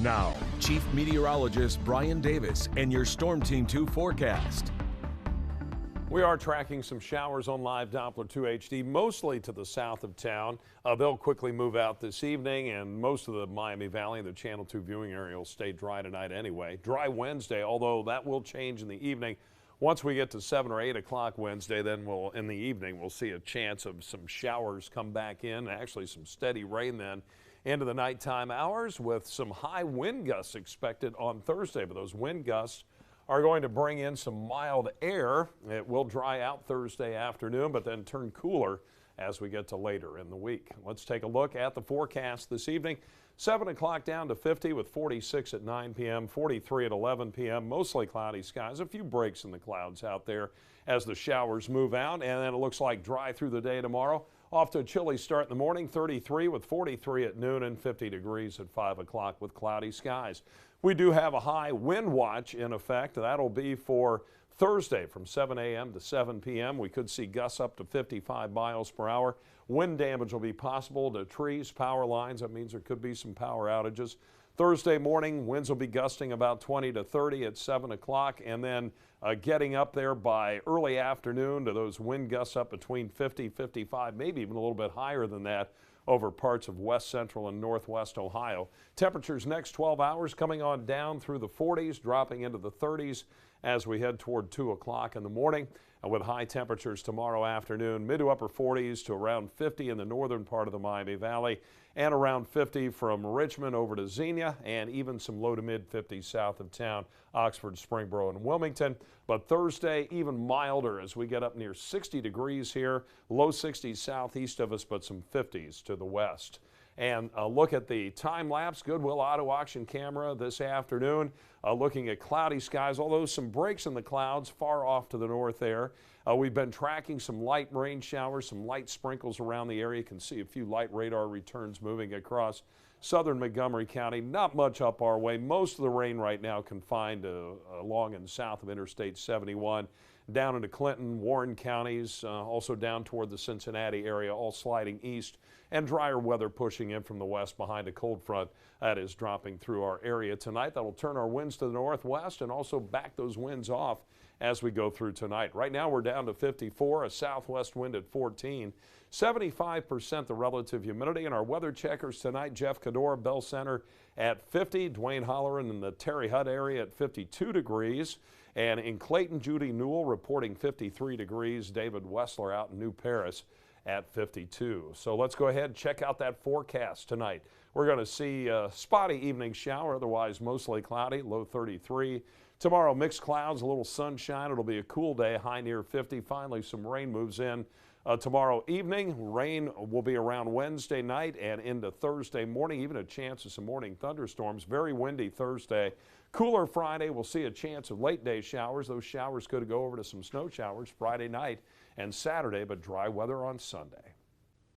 Now, Chief Meteorologist Brian Davis and your Storm Team 2 forecast. We are tracking some showers on Live Doppler 2 HD, mostly to the south of town. They'll quickly move out this evening, and most of the Miami Valley and the Channel 2 viewing area will stay dry tonight anyway. Dry Wednesday, although that will change in the evening. Once we get to 7 or 8 o'clock Wednesday, then in the evening, we'll see a chance of some showers come back in, actually some steady rain then into the nighttime hours with some high wind gusts expected on Thursday. But those wind gusts are going to bring in some mild air. It will dry out Thursday afternoon, but then turn cooler as we get to later in the week. Let's take a look at the forecast this evening. 7 o'clock down to 50 with 46 at 9 p.m., 43 at 11 p.m., mostly cloudy skies, a few breaks in the clouds out there as the showers move out, and then it looks like dry through the day tomorrow. Off to a chilly start in the morning, 33 with 43 at noon and 50 degrees at 5 o'clock with cloudy skies. We do have a high wind watch in effect. That'll be for Thursday from 7 a.m. to 7 p.m. We could see gusts up to 55 miles per hour. Wind damage will be possible to trees, power lines. That means there could be some power outages. Thursday morning, winds will be gusting about 20 to 30 at 7 o'clock, and then getting up there by early afternoon to those wind gusts up between 50, 55, maybe even a little bit higher than that over parts of west central and northwest Ohio. Temperatures next 12 hours coming on down through the 40s, dropping into the 30s as we head toward 2 o'clock in the morning. And with high temperatures tomorrow afternoon, mid to upper 40s to around 50 in the northern part of the Miami Valley, and around 50 from Richmond over to Xenia, and even some low to mid 50s south of town, Oxford, Springboro, and Wilmington. But Thursday, even milder as we get up near 60 degrees here, low 60s southeast of us, but some 50s to the west. And a look at the time-lapse Goodwill Auto Auction camera this afternoon, looking at cloudy skies, although some breaks in the clouds far off to the north there. We've been tracking some light rain showers, some light sprinkles around the area. You can see a few light radar returns moving across southern Montgomery County. Not much up our way. Most of the rain right now confined along and south of Interstate 71. Down into Clinton, Warren counties, also down toward the Cincinnati area, all sliding east, and drier weather pushing in from the west behind a cold front that is dropping through our area tonight. That'll turn our winds to the northwest and also back those winds off as we go through tonight. Right now we're down to 54, a southwest wind at 14, 75% the relative humidity, and our weather checkers tonight, Jeff Cador, Bell Center at 50, Dwayne Holleran in the Terre Haute area at 52 degrees. And in Clayton, Judy Newell reporting 53 degrees. David Wessler out in New Paris at 52. So let's go ahead and check out that forecast tonight. We're going to see a spotty evening shower, otherwise mostly cloudy, low 33. Tomorrow, mixed clouds, a little sunshine. It'll be a cool day, high near 50. Finally, some rain moves in. Tomorrow evening, rain will be around Wednesday night and into Thursday morning, even a chance of some morning thunderstorms. Very windy Thursday. Cooler Friday, we'll see a chance of late day showers. Those showers could go over to some snow showers Friday night and Saturday, but dry weather on Sunday.